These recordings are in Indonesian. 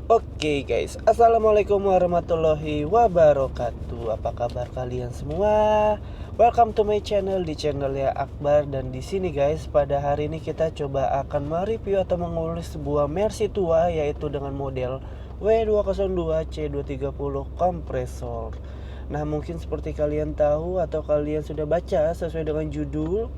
Oke guys, assalamualaikum warahmatullahi wabarakatuh. Apa kabar kalian semua? Welcome to my channel, di channelnya Akbar. Dan di sini guys, pada hari ini kita coba akan mereview atau mengulas sebuah Mercy tua, yaitu dengan model W202C230 kompresor. Nah, mungkin seperti kalian tahu atau kalian sudah baca sesuai dengan judul,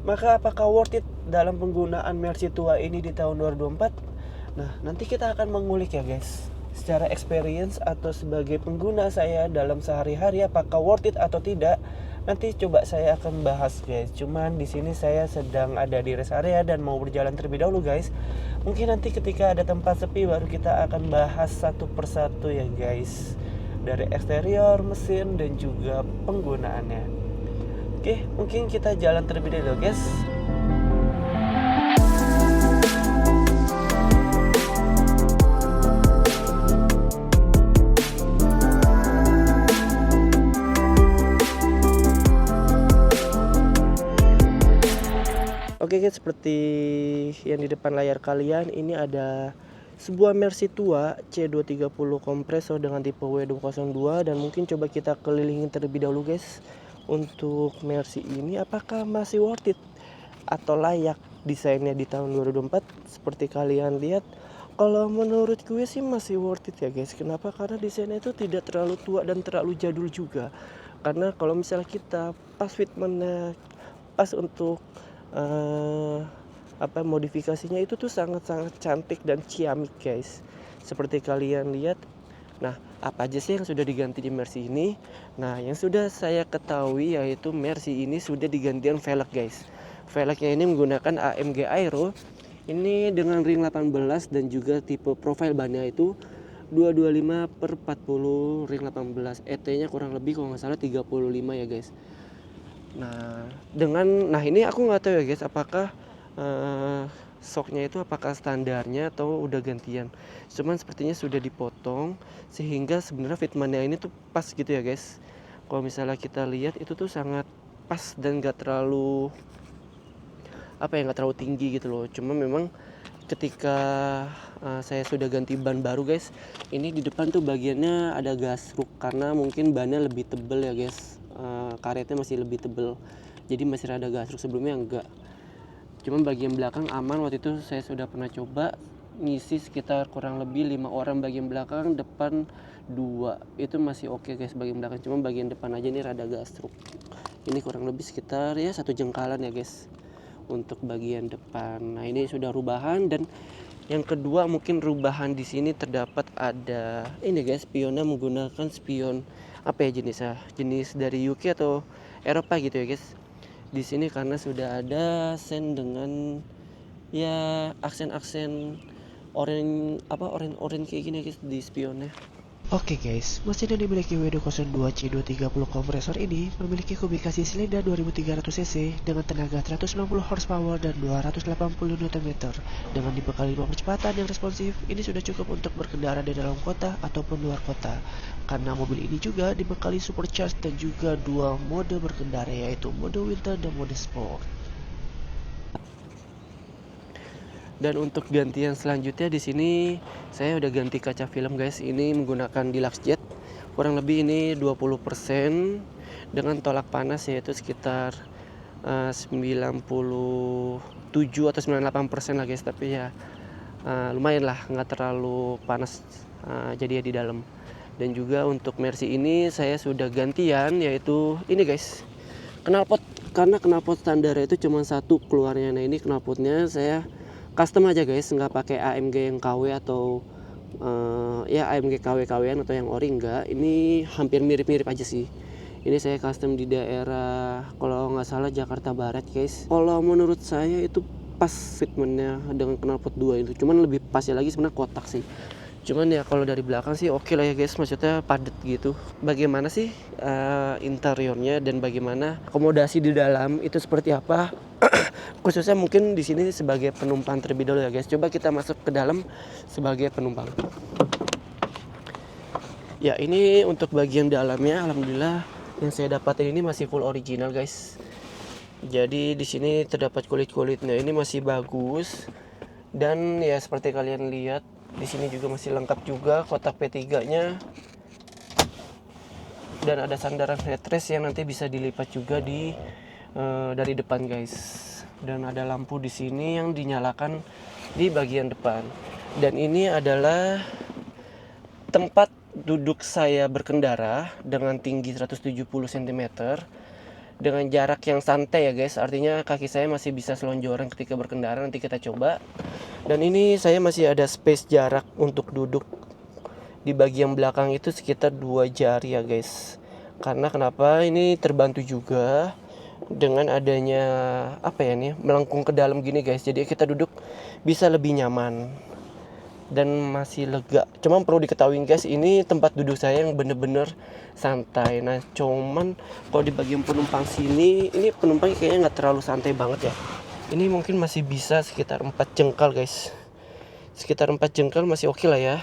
maka apakah worth it dalam penggunaan Mercy tua ini di tahun 2024? Nah, nanti kita akan mengulik ya guys, secara experience atau sebagai pengguna saya dalam sehari-hari apakah worth it atau tidak. Nanti coba saya akan bahas guys. Cuman di sini saya sedang ada di rest area dan mau berjalan terlebih dahulu guys. Mungkin nanti ketika ada tempat sepi baru kita akan bahas satu persatu ya guys, dari eksterior, mesin, dan juga penggunaannya. Oke, mungkin kita jalan terlebih dahulu guys. Oke guys, seperti yang di depan layar kalian, ini ada sebuah Mercy tua C230 kompresor dengan tipe W202. Dan mungkin coba kita kelilingin terlebih dahulu guys. Untuk Mercy ini apakah masih worth it atau layak desainnya di tahun 2024? Seperti kalian lihat, kalau menurut gue sih masih worth it ya guys. Kenapa? Karena desainnya itu tidak terlalu tua dan terlalu jadul juga. Karena kalau misalnya kita pas fitmentnya, pas untuk modifikasinya itu tuh sangat-sangat cantik dan ciamik guys, seperti kalian lihat. Nah, apa aja sih yang sudah diganti di Mercy ini? Nah, yang sudah saya ketahui yaitu Mercy ini sudah digantikan velg guys. Velgnya ini menggunakan AMG Aero ini dengan ring 18 dan juga tipe profile bannya itu 225/40 ring 18. ET nya kurang lebih kalau nggak salah 35 ya guys. Nah, ini aku nggak tahu ya guys, apakah shocknya itu apakah standarnya atau udah gantian. Cuman sepertinya sudah dipotong sehingga sebenarnya fitmentnya ini tuh pas gitu ya guys. Kalau misalnya kita lihat itu tuh sangat pas dan nggak terlalu nggak terlalu tinggi gitu loh. Cuma memang ketika saya sudah ganti ban baru guys, ini di depan tuh bagiannya ada gasruk karena mungkin bannya lebih tebel ya guys. Karetnya masih lebih tebel, jadi masih rada gasruk, sebelumnya enggak. Cuman bagian belakang aman. Waktu itu saya sudah pernah coba ngisi sekitar kurang lebih 5 orang bagian belakang, depan 2 itu masih oke guys bagian belakang. Cuma bagian depan aja ini rada gasruk. Ini kurang lebih sekitar ya 1 jengkalan ya guys untuk bagian depan. Nah, ini sudah rubahan. Dan yang kedua, mungkin rubahan di sini terdapat ada ini guys, spionnya menggunakan spion jenis dari UK atau Eropa gitu ya guys. Di sini karena sudah ada sen dengan ya aksen-aksen orange kayak gini guys di spionnya. Oke guys, mesin yang dimiliki W202C230 kompresor ini memiliki kubikasi silinder 2300 cc dengan tenaga 190 horsepower dan 280 Nm. Dengan dibekali 5 percepatan yang responsif, ini sudah cukup untuk berkendara di dalam kota ataupun luar kota. Karena mobil ini juga dibekali supercharge dan juga 2 mode berkendara, yaitu mode winter dan mode sport. Dan untuk gantian selanjutnya di sini saya udah ganti kaca film guys. Ini menggunakan Deluxe Jet. Kurang lebih ini 20% dengan tolak panas yaitu sekitar 97 atau 98% lah guys. Tapi ya lumayan lah, nggak terlalu panas jadi ya di dalam. Dan juga untuk Mercy ini saya sudah gantian yaitu ini guys, knalpot. Karena knalpot standarnya itu cuma satu keluarnya. Nah, ini knalpotnya saya custom aja guys, nggak pakai AMG yang KW atau AMG KW-KW-an atau yang ori, enggak. Ini hampir mirip-mirip aja sih. Ini saya custom di daerah kalau nggak salah Jakarta Barat guys. Kalau menurut saya itu pas fitmentnya dengan knalpot 2 itu. Cuman lebih pasnya lagi sebenarnya kotak sih. Cuman ya kalau dari belakang sih oke lah ya guys, maksudnya padat gitu. Bagaimana sih interiornya dan bagaimana akomodasi di dalam itu seperti apa? Khususnya mungkin di sini sebagai penumpang terlebih dahulu ya guys. Coba kita masuk ke dalam sebagai penumpang. Ya, ini untuk bagian dalamnya alhamdulillah yang saya dapatin ini masih full original guys. Jadi di sini terdapat kulit-kulitnya ini masih bagus. Dan ya seperti kalian lihat, Di sini juga masih lengkap juga kotak P3-nya. Dan ada sandaran headrest yang nanti bisa dilipat juga dari depan, guys. Dan ada lampu di sini yang dinyalakan di bagian depan. Dan ini adalah tempat duduk saya berkendara dengan tinggi 170 cm dengan jarak yang santai ya guys, artinya kaki saya masih bisa selonjoran ketika berkendara. Nanti kita coba. Dan ini saya masih ada space jarak untuk duduk di bagian belakang itu sekitar 2 jari ya guys. Karena kenapa? Ini terbantu juga dengan adanya apa ya nih, melengkung ke dalam gini guys. Jadi kita duduk bisa lebih nyaman dan masih lega. Cuman perlu diketahui guys, ini tempat duduk saya yang bener-bener santai. Nah cuman kalau di bagian penumpang sini, ini penumpangnya kayaknya nggak terlalu santai banget ya. Ini mungkin masih bisa sekitar 4 jengkal guys. Sekitar 4 jengkal masih oke lah ya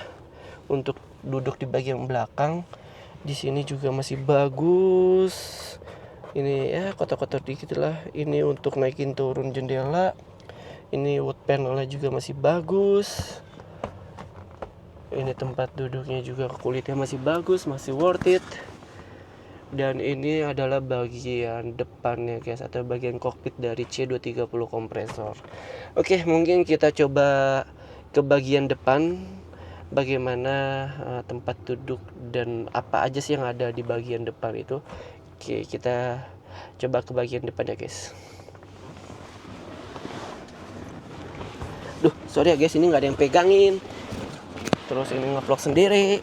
untuk duduk di bagian belakang. Di sini juga masih bagus. Ini ya kotor-kotor dikit lah. Ini untuk naikin turun jendela. Ini wood panelnya juga masih bagus. Ini tempat duduknya juga kulitnya masih bagus, masih worth it. Dan ini adalah bagian depannya guys, atau bagian kokpit dari C230 kompresor. Oke, mungkin kita coba ke bagian depan. Bagaimana tempat duduk dan apa aja sih yang ada di bagian depan itu. Oke, kita coba ke bagian depan ya guys. Duh, sorry ya guys, ini nggak ada yang pegangin. Terus ini ngevlog sendiri.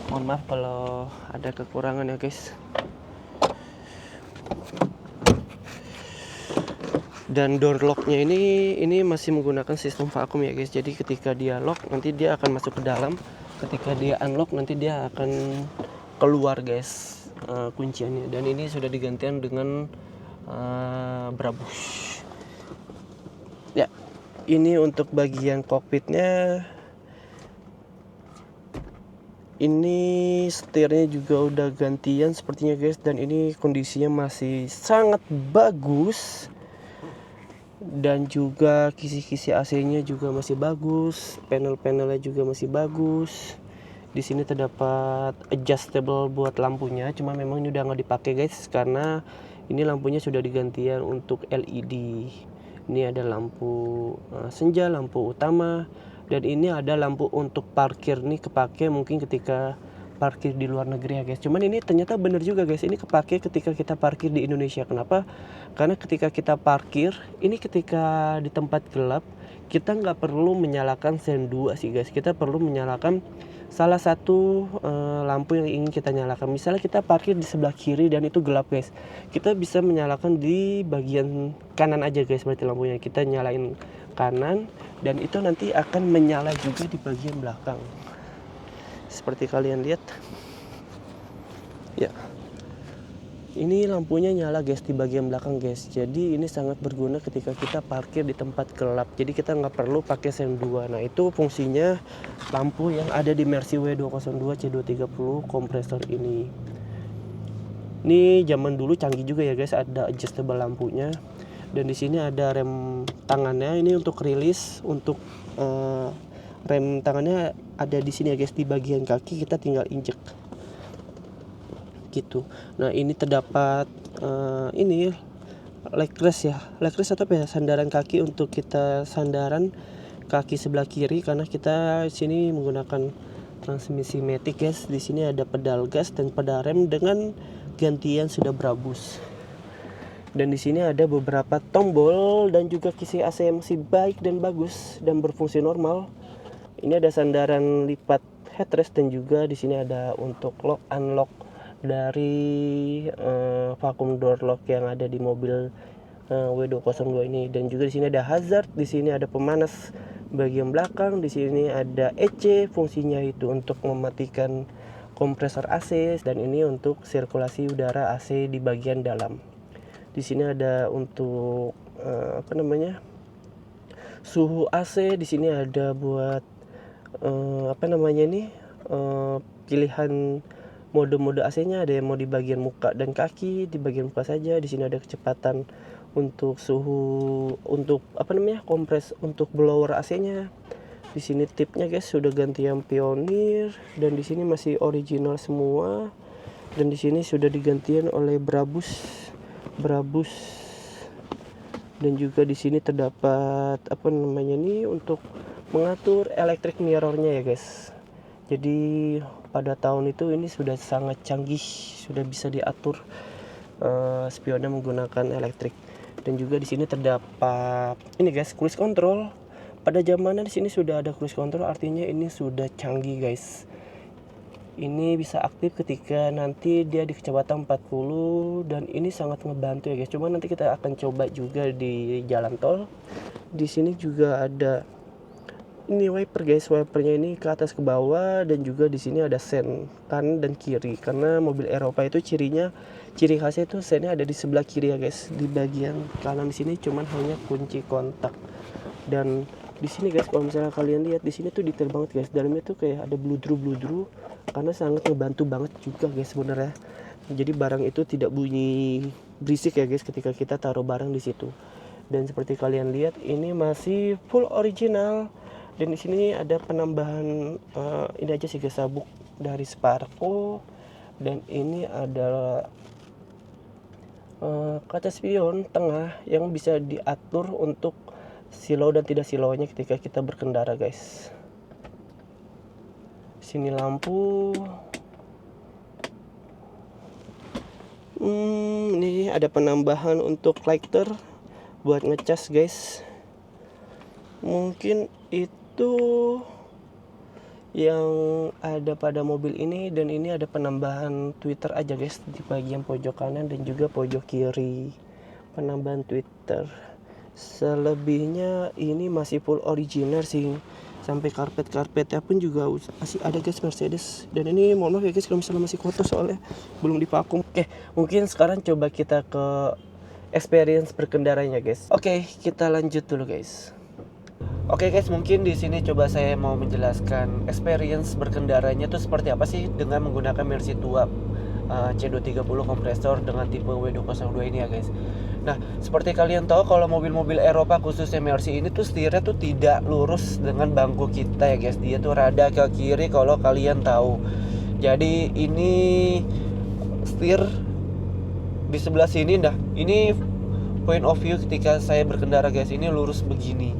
Mohon maaf kalau ada kekurangan ya guys. Dan door locknya ini masih menggunakan sistem vakum ya guys. Jadi ketika dia lock nanti dia akan masuk ke dalam. Ketika dia unlock nanti dia akan keluar guys kunciannya. Dan ini sudah digantikan dengan Brabus. Ya, ini untuk bagian kokpitnya. Ini setirnya juga udah gantian sepertinya guys, dan ini kondisinya masih sangat bagus. Dan juga kisi-kisi AC-nya juga masih bagus, panel-panelnya juga masih bagus. Di sini terdapat adjustable buat lampunya, cuma memang ini udah nggak dipakai guys karena ini lampunya sudah digantian untuk LED. Ini ada lampu senja, lampu utama. Dan ini ada lampu untuk parkir, nih kepake mungkin ketika parkir di luar negeri ya guys. Cuman ini ternyata bener juga guys, ini kepake ketika kita parkir di Indonesia. Kenapa? Karena ketika kita parkir, ini ketika di tempat gelap, kita nggak perlu menyalakan sen 2 sih guys. Kita perlu menyalakan salah satu lampu yang ingin kita nyalakan. Misalnya kita parkir di sebelah kiri dan itu gelap guys, kita bisa menyalakan di bagian kanan aja guys. Berarti lampunya kita nyalain kanan dan itu nanti akan menyala juga di bagian belakang seperti kalian lihat ya. Ini lampunya nyala guys di bagian belakang guys. Jadi ini sangat berguna ketika kita parkir di tempat gelap. Jadi kita nggak perlu pakai sen 2. Nah itu fungsinya lampu yang ada di Mercy W202 C230 kompresor ini. Ini zaman dulu canggih juga ya guys, ada adjustable lampunya. Dan di sini ada rem tangannya, ini untuk rilis. Untuk rem tangannya ada di sini ya guys, di bagian kaki kita tinggal injek gitu. Nah ini terdapat ini leg rest ya, leg rest atau apa ya, sandaran kaki untuk kita sandaran kaki sebelah kiri karena kita sini menggunakan transmisi matic guys. Di sini ada pedal gas dan pedal rem dengan gantian sudah Brabus. Dan di sini ada beberapa tombol dan juga kisi AC yang masih baik dan bagus dan berfungsi normal. Ini ada sandaran lipat headrest dan juga di sini ada untuk lock unlock dari vacuum door lock yang ada di mobil W202 ini. Dan juga di sini ada hazard, di sini ada pemanas bagian belakang, di sini ada EC, fungsinya itu untuk mematikan kompresor AC, dan ini untuk sirkulasi udara AC di bagian dalam. Di sini ada untuk suhu AC. Di sini ada buat pilihan mode-mode AC-nya. Ada yang mau di bagian muka dan kaki, di bagian muka saja. Di sini ada kecepatan untuk suhu, untuk kompres untuk blower AC-nya. Di sini tipnya guys sudah ganti yang pionir, dan di sini masih original semua. Dan di sini sudah digantian oleh Brabus. Dan juga di sini terdapat apa namanya nih untuk mengatur electric mirrornya ya guys. Jadi pada tahun itu ini sudah sangat canggih, sudah bisa diatur spionnya menggunakan elektrik. Dan juga di sini terdapat ini guys, cruise control. Pada zamannya di sini sudah ada cruise control, artinya ini sudah canggih guys. Ini bisa aktif ketika nanti dia di kecepatan 40, dan ini sangat ngebantu ya guys. Cuma nanti kita akan coba juga di jalan tol. Di sini juga ada ini wiper guys, wipernya ini ke atas ke bawah, dan juga di sini ada sen kanan dan kiri. Karena mobil Eropa itu ciri khasnya itu sennya ada di sebelah kiri ya guys. Di bagian kanan di sini cuman hanya kunci kontak. Dan di sini guys, kalau misalnya kalian lihat di sini tuh detail banget guys. Dalamnya tuh kayak ada bludru karena sangat ngebantu banget juga guys sebenarnya. Jadi barang itu tidak bunyi berisik ya guys ketika kita taruh barang di situ. Dan seperti kalian lihat ini masih full original. Dan di sini ada penambahan ini aja sih guys, sabuk dari Sparco. Dan ini ada kaca spion tengah yang bisa diatur untuk silau dan tidak silaunya ketika kita berkendara guys. Sini lampu. Ini ada penambahan untuk lighter buat ngecas guys. Mungkin itu yang ada pada mobil ini. Dan ini ada penambahan tweeter aja guys di bagian pojok kanan dan juga pojok kiri, penambahan tweeter. Selebihnya ini masih full original sih, sampai karpetnya pun juga masih ada guys Mercedes. Dan ini mohon maaf ya guys kalau misalnya masih kotor soalnya belum divakum. Oke, mungkin sekarang coba kita ke experience berkendaranya guys. Oke, kita lanjut dulu guys. Oke guys, mungkin di sini coba saya mau menjelaskan experience berkendaranya tuh seperti apa sih dengan menggunakan Mercy tua C230 kompresor dengan tipe W202 ini ya guys. Nah, seperti kalian tahu kalau mobil-mobil Eropa khususnya Mercy ini tuh setirnya tuh tidak lurus dengan bangku kita ya guys. Dia tuh rada ke kiri kalau kalian tahu. Jadi ini setir di sebelah sini, nah ini point of view ketika saya berkendara guys, ini lurus begini.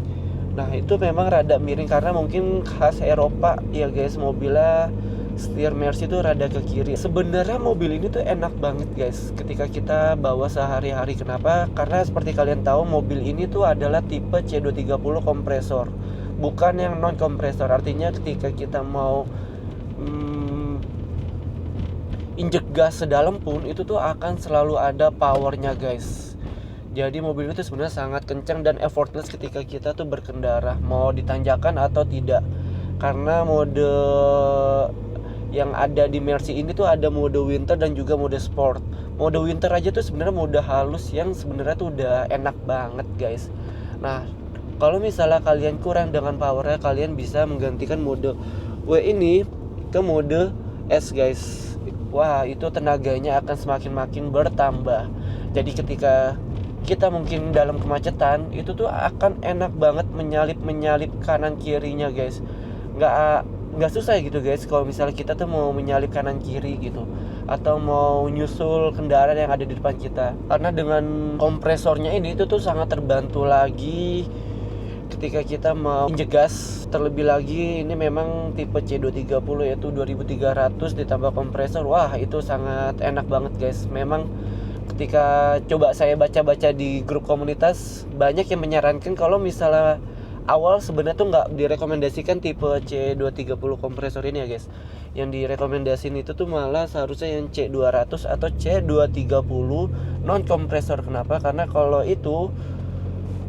Nah itu memang rada miring karena mungkin khas Eropa ya guys, mobilnya setir Mercy itu rada ke kiri. Sebenarnya mobil ini tuh enak banget guys ketika kita bawa sehari-hari. Kenapa? Karena seperti kalian tahu mobil ini tuh adalah tipe C230 kompresor, bukan yang non kompresor. Artinya ketika kita mau injek gas sedalam pun itu tuh akan selalu ada powernya guys. Jadi mobil itu sebenarnya sangat kencang dan effortless ketika kita tuh berkendara, mau ditanjakan atau tidak. Karena mode yang ada di Mercy ini tuh ada mode winter dan juga mode sport. Mode winter aja tuh sebenarnya mode halus yang sebenarnya tuh udah enak banget guys. Nah, kalau misalnya kalian kurang dengan powernya, kalian bisa menggantikan mode W ini ke mode S guys. Wah, itu tenaganya akan semakin bertambah. Jadi ketika kita mungkin dalam kemacetan, itu tuh akan enak banget menyalip kanan kirinya guys. Nggak susah gitu guys kalau misalnya kita tuh mau menyalip kanan kiri gitu, atau mau nyusul kendaraan yang ada di depan kita. Karena dengan kompresornya ini itu tuh sangat terbantu lagi ketika kita mau injek gas. Terlebih lagi ini memang tipe C230 yaitu 2300 ditambah kompresor. Wah, itu sangat enak banget guys. Memang ketika coba saya baca-baca di grup komunitas, banyak yang menyarankan kalau misalnya awal sebenarnya tuh nggak direkomendasikan tipe C230 kompresor ini ya guys. Yang direkomendasiin itu tuh malah seharusnya yang C200 atau C230 non kompresor. Kenapa? Karena kalau itu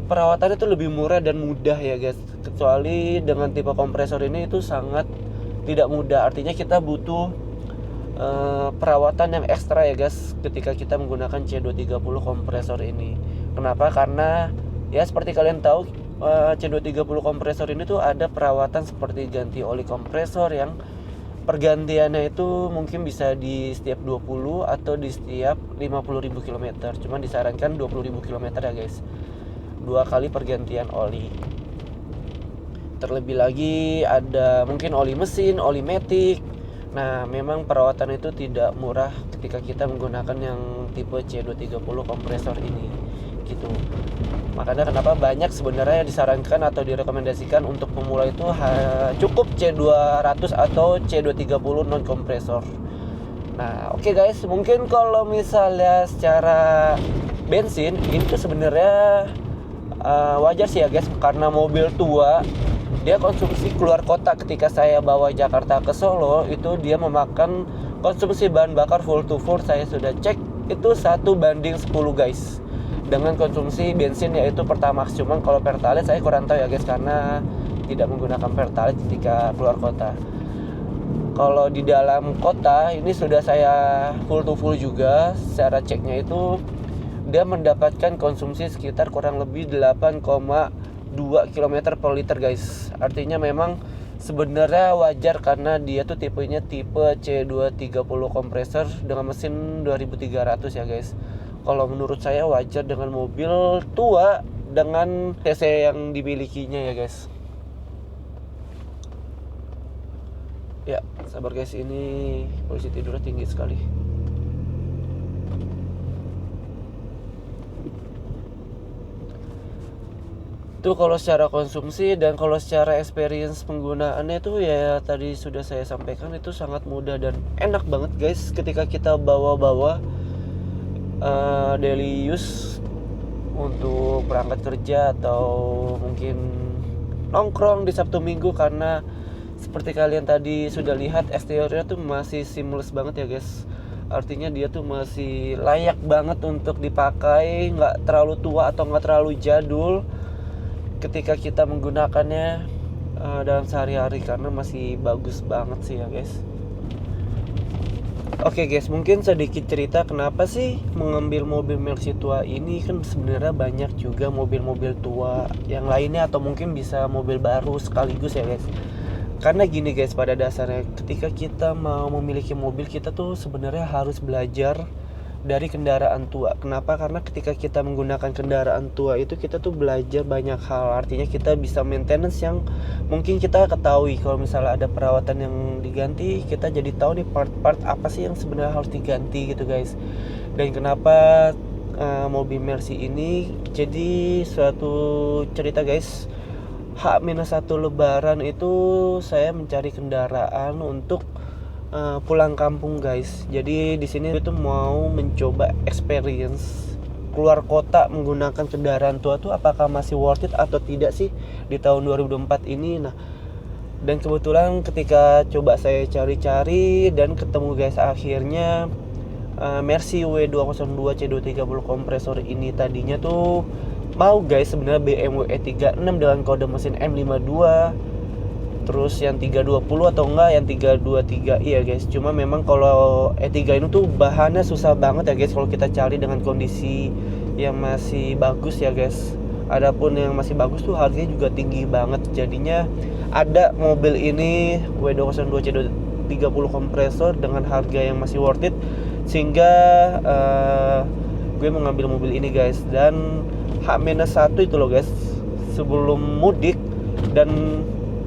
perawatannya tuh lebih murah dan mudah ya guys. Kecuali dengan tipe kompresor ini itu sangat tidak mudah. Artinya kita butuh perawatan yang ekstra ya guys ketika kita menggunakan C230 kompresor ini. Kenapa? Karena ya seperti kalian tahu C230 kompresor ini tuh ada perawatan seperti ganti oli kompresor yang pergantiannya itu mungkin bisa di setiap 20 atau di setiap 50.000 km. Cuman disarankan 20.000 km ya guys, 2 kali pergantian oli. Terlebih lagi ada mungkin oli mesin, oli matic. Nah, memang perawatan itu tidak murah ketika kita menggunakan yang tipe C230 kompresor ini gitu. Makanya kenapa banyak sebenarnya disarankan atau direkomendasikan untuk pemula itu cukup C200 atau C230 non kompresor. Nah, oke guys, mungkin kalau misalnya secara bensin ini tuh sebenarnya wajar sih ya guys, karena mobil tua dia konsumsi keluar kota. Ketika saya bawa Jakarta ke Solo itu dia memakan konsumsi bahan bakar full to full, saya sudah cek itu 1:10 guys, dengan konsumsi bensin yaitu Pertamax. Cuman kalau Pertalite saya kurang tahu ya guys, karena tidak menggunakan Pertalite ketika keluar kota. Kalau di dalam kota ini sudah saya full to full juga, secara ceknya itu dia mendapatkan konsumsi sekitar kurang lebih 8,2 km per liter guys. Artinya memang sebenarnya wajar karena dia tuh tipenya tipe C230 kompresor dengan mesin 2300 ya guys. Kalau menurut saya wajar dengan mobil tua dengan cc yang dimilikinya ya guys. Ya, sabar guys, ini polisi tidurnya tinggi sekali. Itu kalau secara konsumsi, dan kalau secara experience penggunaannya itu ya tadi sudah saya sampaikan, itu sangat mudah dan enak banget guys ketika kita bawa-bawa daily use untuk berangkat kerja atau mungkin nongkrong di Sabtu Minggu. Karena seperti kalian tadi sudah lihat, eksteriornya tuh masih seamless banget ya guys. Artinya dia tuh masih layak banget untuk dipakai, nggak terlalu tua atau nggak terlalu jadul ketika kita menggunakannya dalam sehari-hari, karena masih bagus banget sih ya guys. Oke guys, mungkin sedikit cerita kenapa sih mengambil mobil Mercy tua ini. Kan sebenarnya banyak juga mobil-mobil tua yang lainnya, atau mungkin bisa mobil baru sekaligus ya guys. Karena gini guys, pada dasarnya ketika kita mau memiliki mobil, kita tuh sebenarnya harus belajar dari kendaraan tua. Kenapa? Karena ketika kita menggunakan kendaraan tua itu kita tuh belajar banyak hal. Artinya kita bisa maintenance yang mungkin kita ketahui. Kalau misalnya ada perawatan yang diganti, kita jadi tahu nih part-part apa sih yang sebenarnya harus diganti gitu guys. Dan kenapa mobil Mercy ini jadi suatu cerita guys. H-1 Lebaran itu saya mencari kendaraan untuk pulang kampung guys. Jadi di sini itu mau mencoba experience keluar kota menggunakan kendaraan tua tuh apakah masih worth it atau tidak sih di tahun 2024 ini. Nah, dan kebetulan ketika coba saya cari-cari dan ketemu guys, akhirnya Mercy W202 C230 kompresor ini tadinya tuh mau guys sebenarnya BMW E36 dengan kode mesin M52, terus yang 320 atau enggak yang 323, iya guys. Cuma memang kalau E3 ini tuh bahannya susah banget ya guys kalau kita cari dengan kondisi yang masih bagus ya guys. Adapun yang masih bagus tuh harganya juga tinggi banget. Jadinya ada mobil ini W202 C230 kompresor dengan harga yang masih worth it, sehingga gue mengambil mobil ini guys. Dan H-1 itu loh guys, sebelum mudik, dan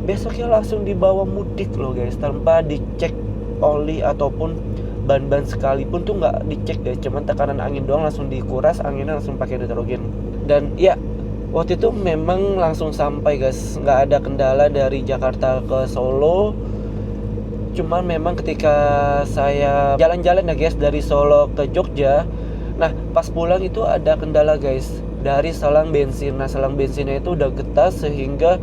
besoknya langsung dibawa mudik loh guys, tanpa dicek oli ataupun ban-ban sekalipun tuh nggak dicek guys. Cuman tekanan angin doang langsung dikuras, anginnya langsung pakai nitrogen. Dan ya waktu itu memang langsung sampai guys, nggak ada kendala dari Jakarta ke Solo. Cuman memang ketika saya jalan-jalan ya guys dari Solo ke Jogja, nah pas pulang itu ada kendala guys dari selang bensin. Nah selang bensinnya itu udah getas sehingga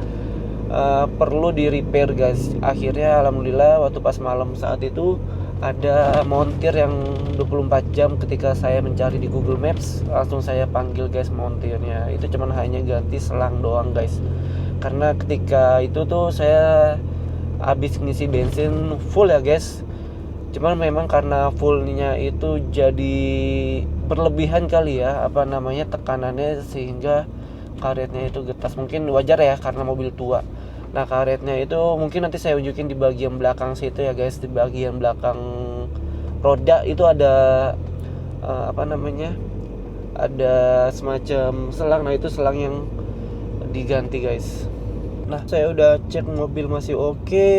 perlu di repair guys. Akhirnya alhamdulillah waktu pas malam saat itu ada montir yang 24 jam. Ketika saya mencari di Google Maps, langsung saya panggil guys montirnya. Itu cuman hanya ganti selang doang guys. Karena ketika itu tuh saya habis ngisi bensin full ya guys. Cuman memang karena fullnya itu jadi berlebihan kali ya, tekanannya, sehingga karetnya itu getas. Mungkin wajar ya karena mobil tua. Nah karetnya itu mungkin nanti saya unjukin di bagian belakang situ ya guys. Di bagian belakang roda itu ada ada semacam selang. Nah itu selang yang diganti guys. Nah, saya udah cek mobil masih oke.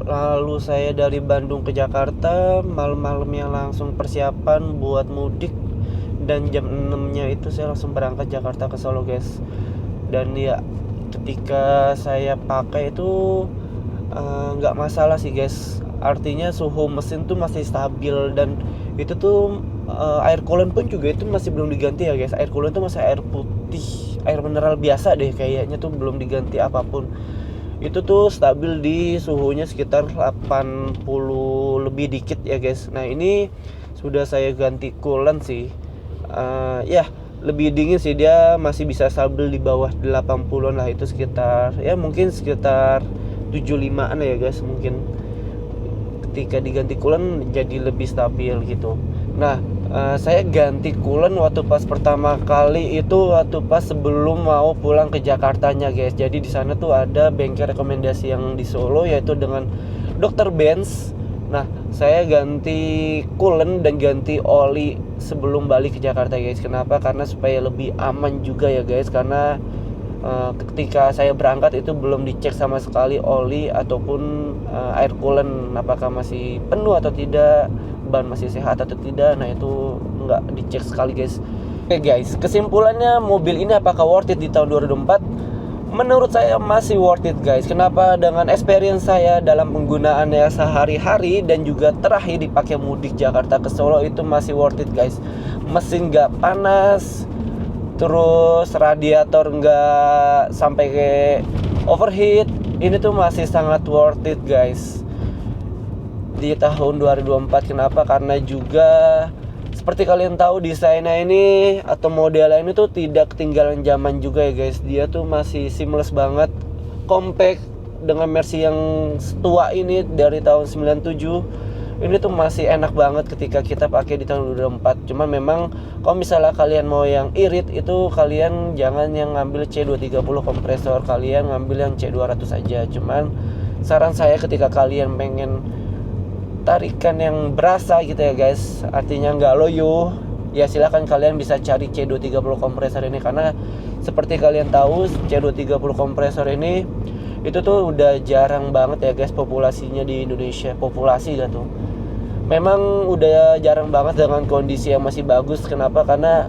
Lalu saya dari Bandung ke Jakarta, malam-malamnya langsung persiapan buat mudik. Dan jam 6-nya itu saya langsung berangkat Jakarta ke Solo, guys. Dan ya, ketika saya pakai itu nggak masalah sih, guys. Artinya suhu mesin tuh masih stabil. Dan itu tuh air coolant pun juga itu masih belum diganti ya, guys. Air coolant tuh masih air putih, air mineral biasa deh kayaknya, tuh belum diganti apapun. Itu tuh stabil di suhunya sekitar 80 lebih dikit ya, guys. Nah, ini sudah saya ganti coolant sih. Ya lebih dingin sih, dia masih bisa stabil di bawah 80-an lah, itu sekitar ya mungkin sekitar 75-an ya, guys. Mungkin ketika diganti coolant jadi lebih stabil gitu. Nah, saya ganti coolant waktu pas pertama kali itu waktu pas sebelum mau pulang ke Jakartanya, guys. Jadi di sana tuh ada bengkel rekomendasi yang di Solo, yaitu dengan Dr. Benz. Nah, saya ganti coolant dan ganti oli sebelum balik ke Jakarta, guys. Kenapa? Karena supaya lebih aman juga ya, guys. Karena ketika saya berangkat itu belum dicek sama sekali oli ataupun air coolant apakah masih penuh atau tidak, ban masih sehat atau tidak. Nah, itu nggak dicek sekali, guys. Oke, guys, kesimpulannya mobil ini apakah worth it di tahun 2024? Menurut saya masih worth it, guys. Kenapa? Dengan experience saya dalam penggunaannya sehari-hari dan juga terakhir dipakai mudik Jakarta ke Solo, itu masih worth it, guys. Mesin nggak panas, terus radiator nggak sampai ke overheat. Ini tuh masih sangat worth it, guys, di tahun 2024. Kenapa? Karena juga seperti kalian tahu, desainnya ini atau modelnya ini tuh tidak ketinggalan zaman juga ya, guys. Dia tuh masih seamless banget, compact. Dengan versi yang tua ini dari tahun 97, ini tuh masih enak banget ketika kita pakai di tahun 2024. Cuman memang kalau misalnya kalian mau yang irit, itu kalian jangan yang ngambil C230 kompresor, kalian ngambil yang C200 aja. Cuman saran saya ketika kalian pengen tarikan yang berasa gitu ya, guys, artinya nggak loyo, ya silakan kalian bisa cari C230 kompresor ini. Karena seperti kalian tahu, C230 kompresor ini itu tuh udah jarang banget ya, guys, populasinya di Indonesia. Populasi gak tuh, memang udah jarang banget dengan kondisi yang masih bagus. Kenapa? Karena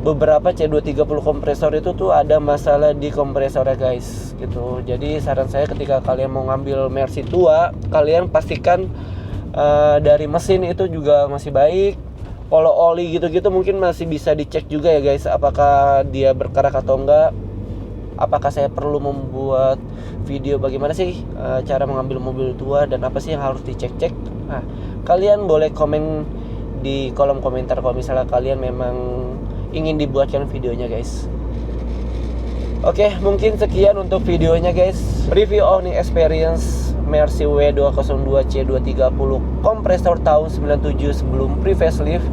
beberapa C230 kompresor itu tuh ada masalah di kompresornya, guys, gitu. Jadi saran saya ketika kalian mau ngambil Mercy tua, kalian pastikan dari mesin itu juga masih baik. Kalau oli gitu-gitu mungkin masih bisa dicek juga ya, guys, apakah dia berkarat atau enggak. Apakah saya perlu membuat video bagaimana sih cara mengambil mobil tua dan apa sih yang harus dicek-cek. Nah, kalian boleh komen di kolom komentar kalau misalnya kalian memang ingin dibuatkan videonya, guys. Oke, mungkin sekian untuk videonya, guys. Review Owning Experience Mercy W202 C230 kompresor tahun 97 sebelum pre-facelift.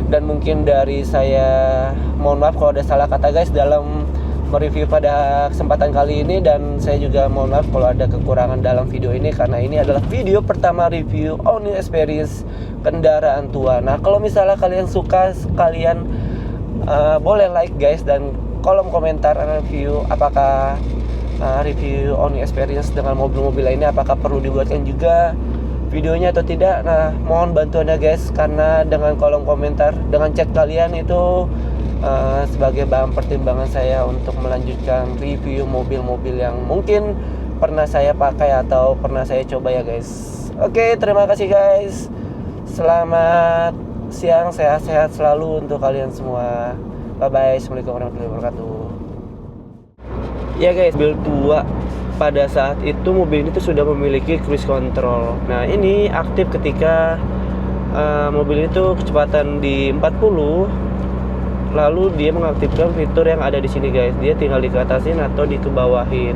Dan mungkin dari saya mohon maaf kalau ada salah kata, guys, dalam mereview pada kesempatan kali ini. Dan saya juga mohon maaf kalau ada kekurangan dalam video ini, karena ini adalah video pertama review Owning Experience kendaraan tua. Nah, kalau misalnya kalian suka, kalian boleh like, guys, dan kolom komentar review apakah review Owning Experience dengan mobil-mobil lainnya apakah perlu dibuatkan juga videonya atau tidak. Nah, mohon bantuannya, guys, karena dengan kolom komentar, dengan chat kalian itu sebagai bahan pertimbangan saya untuk melanjutkan review mobil-mobil yang mungkin pernah saya pakai atau pernah saya coba ya, guys. Oke, terima kasih, guys. Selamat siang, sehat-sehat selalu untuk kalian semua. Bye-bye. Assalamualaikum warahmatullahi wabarakatuh. Ya, guys, mobil tua pada saat itu mobil ini tuh sudah memiliki cruise control. Nah, ini aktif ketika mobil itu kecepatan di 40. Lalu dia mengaktifkan fitur yang ada di sini, guys. Dia tinggal dikeatasin atau dikebawahin.